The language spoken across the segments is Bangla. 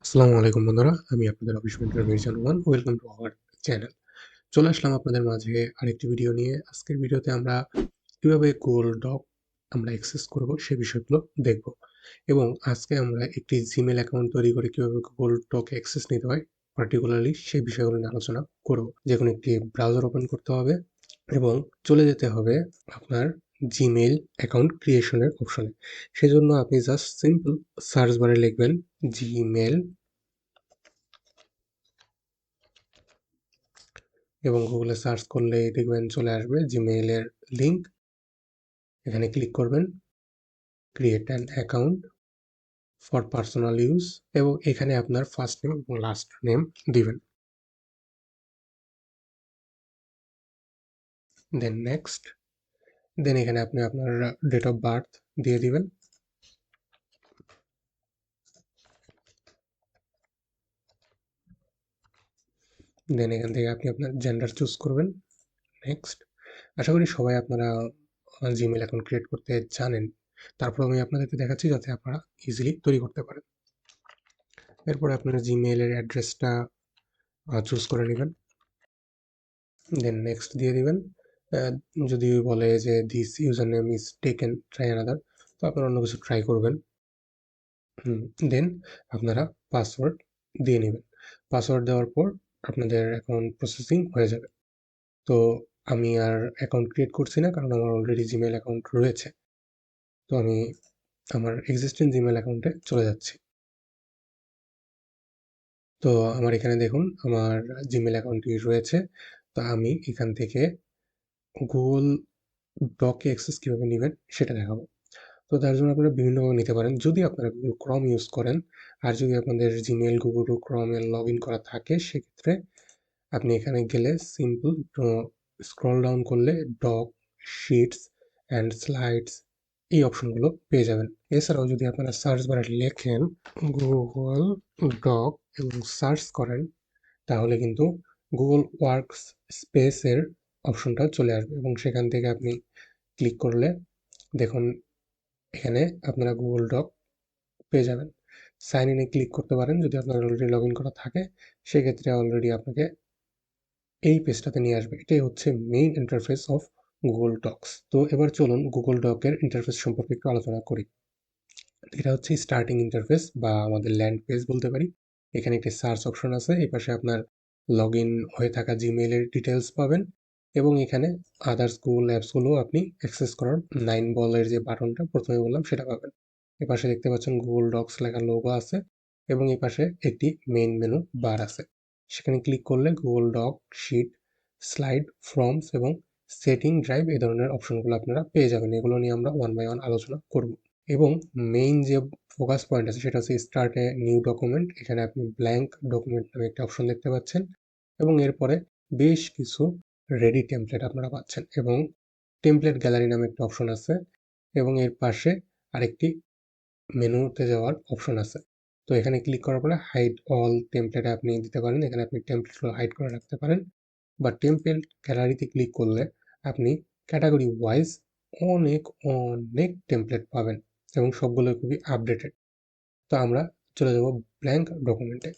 আসসালামু আলাইকুম বন্ধুরা। আমি আপনাদের office mentor Mirzan Rahman. Welcome to our channel. চলে আসলাম আপনাদের মাঝে আরেকটি ভিডিও নিয়ে। আজকের ভিডিওতে আমরা কিভাবে Google Doc আমরা অ্যাক্সেস করব সে বিষয়গুলো দেখব। এবং আজকে আমরা একটি Gmail অ্যাকাউন্ট তৈরি করে কিভাবে Google Doc অ্যাক্সেস নিতে হয় পার্টিকুলারলি সেই বিষয়গুলো নিয়ে আলোচনা করব। যেকোনো একটি ব্রাউজার ওপেন করতে হবে এবং চলে যেতে হবে আপনার Gmail অ্যাকাউন্ট ক্রিয়েশনের অপশনে। সেজন্য আপনি জাস্ট সিম্পল সার্চ বারে লিখবেন Gmail এবং গুগলে সার্চ করলেই দেখবেন চলে আসবে জিমেইলের লিঙ্ক। এখানে ক্লিক করবেন, create an account for personal use এবং এখানে আপনার ফার্স্ট নেম এবং লাস্ট নেম দিবেন। দেন নেক্সট, দেন এখানে আপনি আপনার ডেট অফ বার্থ দিয়ে দিবেন। দেন এখান থেকে আপনি আপনার জেন্ডার চুজ করবেন। নেক্সট, আশা করি সবাই আপনারা জিমেইল অ্যাকাউন্ট ক্রিয়েট করতে জানেন। তারপর আমি আপনাদেরকে দেখাচ্ছি যাতে আপনারা ইজিলি তৈরি করতে পারেন। এরপর আপনার জিমেইলের অ্যাড্রেসটা চুজ করে নেবেন। দেন নেক্সট দিয়ে দিবেন। আহ, যদি বলে যে this user name is taken, try another, তো আপনারা অন্য কিছু ট্রাই করবেন। দেন আপনারা পাসওয়ার্ড দিয়ে নেবেন। পাসওয়ার্ড দেওয়ার পর আপনাদের অ্যাকাউন্ট প্রসেসিং হয়ে যাবে। তো আমি আর অ্যাকাউন্ট ক্রিয়েট করছি না, কারণ আমার অলরেডি জিমেল অ্যাকাউন্ট রয়েছে। তো আমি আমার এক্সিস্টিং জিমেল অ্যাকাউন্টে চলে যাচ্ছি। তো আমার এখানে দেখুন আমার জিমেল অ্যাকাউন্টটি রয়েছে। তো আমি এখান থেকে গুগল ডকে অ্যাক্সেস কীভাবে নেবেন সেটা দেখাবো। তো তার জন্য আপনারা বিভিন্নভাবে নিতে পারেন। যদি আপনারা Google Chrome ইউজ করেন, আর যদি আপনাদের Gmail, Google Chrome A log in করা থাকে, সেক্ষেত্রে আপনি এখানে গেলে সিম্পল স্ক্রল ডাউন করলে ডক, শিটস অ্যান্ড স্লাইডস এই অপশনগুলো পেয়ে যাবেন। এছাড়াও যদি আপনারা সার্চ বারে লেখেন Google Doc এবং সার্চ করেন, তাহলে কিন্তু Google ওয়ার্কস স্পেসের অপশনটা চলে আসবে এবং সেখান থেকে আপনি ক্লিক করলে দেখুন এখানে আপনারা Google Doc পেয়ে যাবেন। সাইন ইনে ক্লিক করতে পারেন যদি আপনার অলরেডি লগ ইন করা থাকে, সেক্ষেত্রে অলরেডি আপনাকে এই পেজটাতে নিয়ে আসবে। এটাই হচ্ছে main interface of Google Docs। তো এবার চলুন Google Doc এর ইন্টারফেস সম্পর্কে একটু আলোচনা করি। এটা হচ্ছে স্টার্টিং ইন্টারফেস বা আমাদের ল্যান্ড পেজ বলতে পারি। এখানে একটি সার্চ অপশন আছে, এই পাশে আপনার লগ ইন হয়ে থাকা Gmail এর ডিটেইলস পাবেন এবং এখানে আদার্স Google অ্যাপসগুলোও আপনি অ্যাক্সেস করার 9 বলের যে বাটনটা প্রথমে বললাম সেটা পাবেন। এপাশে দেখতে পাচ্ছেন Google Docs লেখা লোগো আছে এবং এপাশে একটি মেইন মেনু বার আছে। সেখানে ক্লিক করলে Google Doc, sheet, slide, forms এবং সেটিং, ড্রাইভ এই ধরনের অপশনগুলো আপনারা পেয়ে যাবেন। এগুলো নিয়ে আমরা ওয়ান বাই ওয়ান আলোচনা করব। এবং মেইন যে ফোকাস পয়েন্ট আছে সেটা হচ্ছে স্টার্ট এ নিউ ডকুমেন্ট। এখানে আপনি ব্ল্যাঙ্ক ডকুমেন্ট নামে একটা অপশন দেখতে পাচ্ছেন এবং এরপরে বেশ কিছু রেডি টেমপ্লেট আপনারা পাচ্ছেন এবং টেমপ্লেট গ্যালারি নামে একটা অপশন আছে এবং এর পাশে আরেকটি মেনুতে যাওয়ার অপশন আছে। তো এখানে ক্লিক করার পরে হাইড অল টেমপ্লেট আপনি দিতে পারেন। এখানে আপনি টেমপ্লেটগুলো হাইড করে রাখতে পারেন বা টেমপ্লেট গ্যালারিতে ক্লিক করলে আপনি ক্যাটাগরি ওয়াইজ অনেক অনেক টেমপ্লেট পাবেন এবং সবগুলো খুবই আপডেটেড। তো আমরা চলে যাব ব্ল্যাঙ্ক ডকুমেন্টে।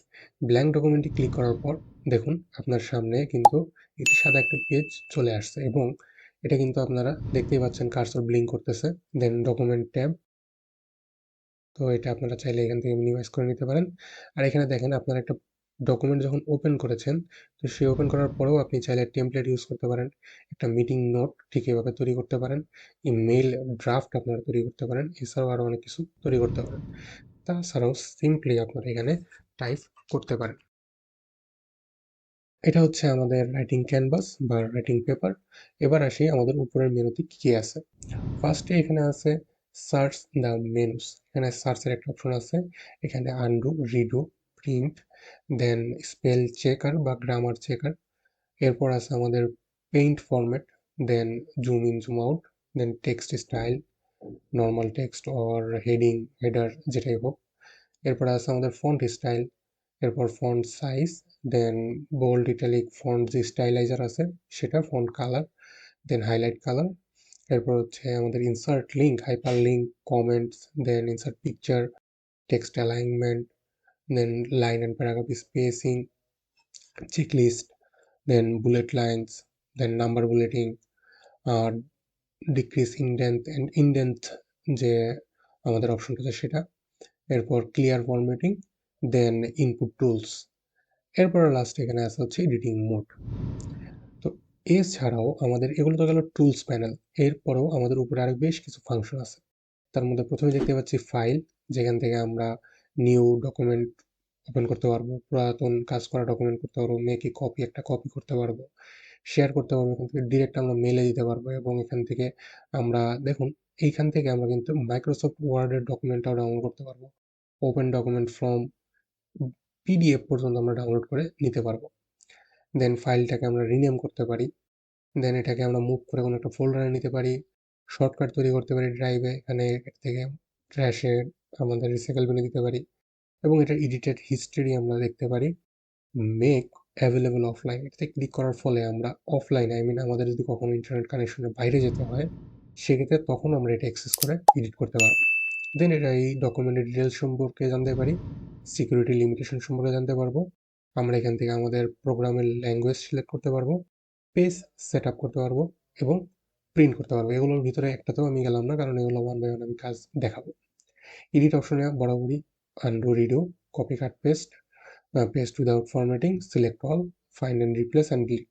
ব্ল্যাঙ্ক ডকুমেন্টে ক্লিক করার পর দেখুন আপনার সামনে কিন্তু একটি সাদা একটা পেজ চলে আসছে এবং এটা কিন্তু আপনারা দেখতেই পাচ্ছেন কার্সর ব্লিঙ্ক করতেছে। দেন ডকুমেন্ট ট্যাব, তো এটা আপনারা চাইলে এখান থেকে মিনিমাইজ করে নিতে পারেন। আর এখানে দেখেন আপনারা একটা ডকুমেন্ট যখন ওপেন করেছেন, তো সেই ওপেন করার পরেও আপনি চাইলে টেমপ্লেট ইউজ করতে পারেন। একটা মিটিং নোট ঠিক এভাবে তৈরি করতে পারেন। ইমেইল ড্রাফট আপনারা তৈরি করতে পারেন। এছাড়াও আরও অনেক কিছু তৈরি করতে পারেন। তাছাড়াও সিম্পলি আপনারা এখানে টাইপ করতে পারেন। এটা হচ্ছে আমাদের রাইটিং ক্যানভাস বা রাইটিং পেপার। এবার আসি আমাদের উপরের মেনুতে কী কী আছে। ফার্স্টে এখানে আছে সার্চ দ্য মেনুস। এখানে সার্চের একটা অপশন আছে। এখানে undo, redo, print, then spell checker বা গ্রামার চেকার। এরপর আছে আমাদের paint format, then zoom in, zoom out, then text style, normal text or heading, header যেটাই হোক। এরপর আছে আমাদের ফন্ট স্টাইল, এরপর font size, then bold, italic font যে স্টাইলাইজার আছে সেটা, font colour, then highlight colour. এরপর হচ্ছে আমাদের insert link, hyperlink, comments, then insert picture, text alignment, then line and paragraph spacing, checklist, then bullet lines, then number bulletin, decrease ইনডেন্থ যে আমাদের অপশনটা আছে সেটা, এরপর ক্লিয়ার ফরম্যাটিং, দেন ইনপুট টুলস, এরপর লাস্ট এখানে আছে হচ্ছে এডিটিং মোড। তো এছাড়াও আমাদের এগুলো তো গেল টুলস প্যানেল, এরপরেও আমাদের উপরে আরও বেশ কিছু ফাংশন আছে। তার মধ্যে প্রথমে দেখতে পাচ্ছি ফাইল, যেখান থেকে আমরা নিউ ডকুমেন্ট ওপেন করতে পারবো, পুরাতন কাজ করা ডকুমেন্ট করতে পারবো, মেক এ কপি একটা কপি করতে পারবো, শেয়ার করতে পারবো, এখান থেকে ডিরেক্ট আমরা মেলে দিতে পারবো, এবং এখান থেকে আমরা দেখুন এইখান থেকে আমরা কিন্তু মাইক্রোসফট ওয়ার্ডের ডকুমেন্টটাও ডাউনলোড করতে পারবো, ওপেন ডকুমেন্ট ফ্রম পিডিএফ পর্যন্ত আমরা ডাউনলোড করে নিতে পারবো। দেন ফাইলটাকে আমরা রিনেম করতে পারি, দেন এটাকে আমরা মুভ করে কোনো একটা ফোল্ডারে নিতে পারি, শর্টকাট তৈরি করতে পারি ড্রাইভে, এখানে এর থেকে ট্র্যাশে আমাদের রিসাইকেল বিনে দিতে পারি, এবং এটার এডিটেড হিস্ট্রি আমরা দেখতে পারি। মেক অ্যাভেলেবল অফলাইন, এটাতে ক্লিক করার ফলে আমরা অফলাইন আমাদের যদি কখনো ইন্টারনেট কানেকশনের বাইরে যেতে হয় সেক্ষেত্রে তখন আমরা এটা অ্যাক্সেস করে এডিট করতে পারবো। দেন এটা এই ডকুমেন্টের ডিটেলস সম্পর্কে জানতে পারি, সিকিউরিটি লিমিটেশন সম্পর্কে জানতে পারবো, আমরা এখান থেকে আমাদের প্রোগ্রামের ল্যাঙ্গুয়েজ সিলেক্ট করতে পারবো, পেজ সেট আপ করতে পারবো, এবং প্রিন্ট করতে পারবো। এগুলোর ভিতরে একটাতেও আমি গেলাম না, কারণ এগুলো ওয়ান বাই ওয়ান আমি কাজ দেখাবো। এডিট অপশনে বরাবরই undo, redo, copy, cut, paste, paste without formatting, select all, find and replace and delete.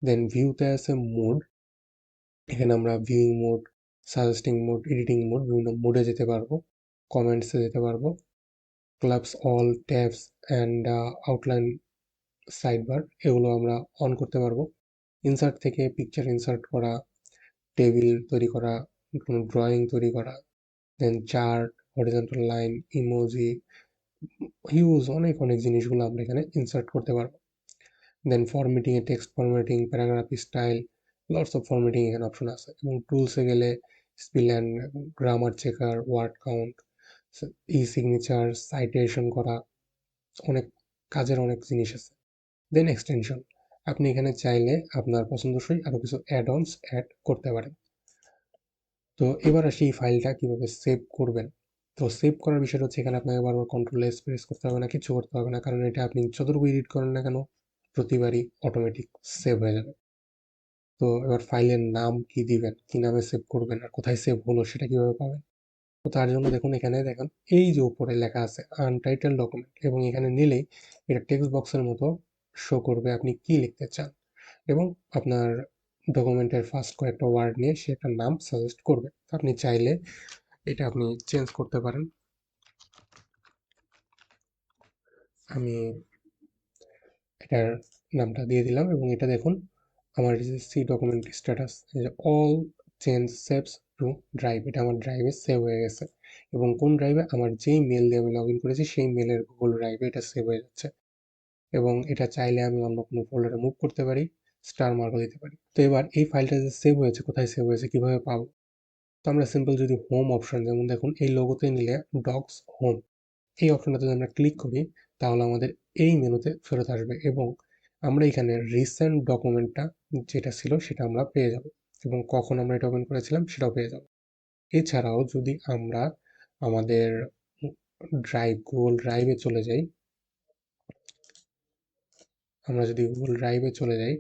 Then ভিউতে আছে মোড, এখানে আমরা viewing mode, suggesting mode, editing mode, বিভিন্ন মোডে যেতে পারবো, কমেন্টসে যেতে পারবো, clubs all, tabs and outline sidebar এগুলো আমরা অন করতে পারবো। ইনসার্ট থেকে পিকচার ইনসার্ট করা, টেবিল তৈরি করা, কোনো ড্রয়িং তৈরি করা, then chart, horizontal line, emoji, huge অনেক অনেক জিনিসগুলো আমরা এখানে ইনসার্ট করতে পারবো। দেন ফরম্যাটিংয়ে text formatting, paragraph style, lots of formatting এখানে অপশন আছে। এবং টুলসে গেলে spell and grammar checker, word count, e signature, citation করা, অনেক কাজের অনেক জিনিস আছে। দেন এক্সটেনশন, আপনি এখানে চাইলে আপনার পছন্দসই আরও কিছু অ্যাড অনস অ্যাড করতে পারেন। তো এবার আসি এই ফাইলটা কীভাবে সেভ করবেন। তো সেভ করার বিষয়টা হচ্ছে এখানে আপনাকে বারবার কন্ট্রোল এস প্রেস করতে হবে না, কিছু করতে হবে না, কারণ এটা আপনি যতটুকু এডিট করেন না কেন প্রতিবারই অটোমেটিক সেভ হয়ে যাবে। তো এবার ফাইলের নাম কি দিবেন, কি নামে সেভ করবেন, আর কোথায় সেভ হলো সেটা কীভাবে পাবেন। তো তার জন্য দেখুন এখানে দেখেন এই যে উপরে লেখা আছে আনটাইটেল ডকুমেন্ট, এবং এখানে নিলেই এটা টেক্সট বক্সের মতো শো করবে আপনি কি লিখতে চান, এবং আপনার ডকুমেন্টের ফার্স্ট কয়েকটা ওয়ার্ড নিয়ে সে একটা নাম সাজেস্ট করবে। আপনি চাইলে এটা আপনি চেঞ্জ করতে পারেন। আমি এটার নামটা দিয়ে দিলাম, এবং এটা দেখুন আমার যে see document status, all change saves to drive, এটা আমার ড্রাইভে সেভ হয়ে গেছে, এবং কোন ড্রাইভে, আমার যেই মেল দিয়ে আমি লগ ইন করেছি সেই মেলের গুগল ড্রাইভে এটা সেভ হয়ে যাচ্ছে। এবং এটা চাইলে আমি অন্য কোনো ফোল্ডারে মুভ করতে পারি, স্টার মার্কও দিতে পারি। তো এবার এই ফাইলটা যে সেভ হয়েছে, কোথায় সেভ হয়েছে, কীভাবে পাবো। তো আমরা সিম্পল যদি হোম অপশন, যেমন দেখুন এই লোগোতে নিলে ডক্স হোম, এই অপশনটাতে যদি আমরা ক্লিক করি তাহলে আমাদের এই মেনুতে ফেরত আসবে, এবং আমরা এখানে রিসেন্ট ডকুমেন্টটা যেটা ছিল সেটা আমরা পেয়ে যাব, এবং কখন আমরা এটা ওপেন করেছিলাম সেটাও পেয়ে যাব। এছাড়াও যদি আমরা আমাদের গুগল ড্রাইভে চলে যাই,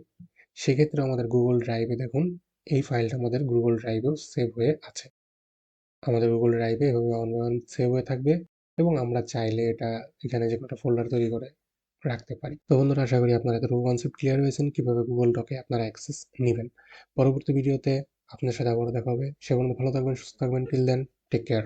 সেক্ষেত্রে আমাদের গুগল ড্রাইভে দেখুন এই ফাইলটা আমাদের গুগল ড্রাইভেও সেভ হয়ে আছে। আমাদের গুগল ড্রাইভে এভাবে অন সেভ হয়ে থাকবে, এবং আমরা চাইলে এটা এখানে যে কোনো ফোল্ডার তৈরি করে রাখতে পারি। তো বন্ধুরা, আশা করি আপনারা এতটুকু কনসেপ্ট ক্লিয়ার হয়েছেন কীভাবে গুগল ডকে আপনারা অ্যাক্সেস নেবেন। পরবর্তী ভিডিওতে আপনার সাথে আবারও দেখা হবে। সে পর্যন্ত ভালো থাকবেন, সুস্থ থাকবেন। Till then, take care.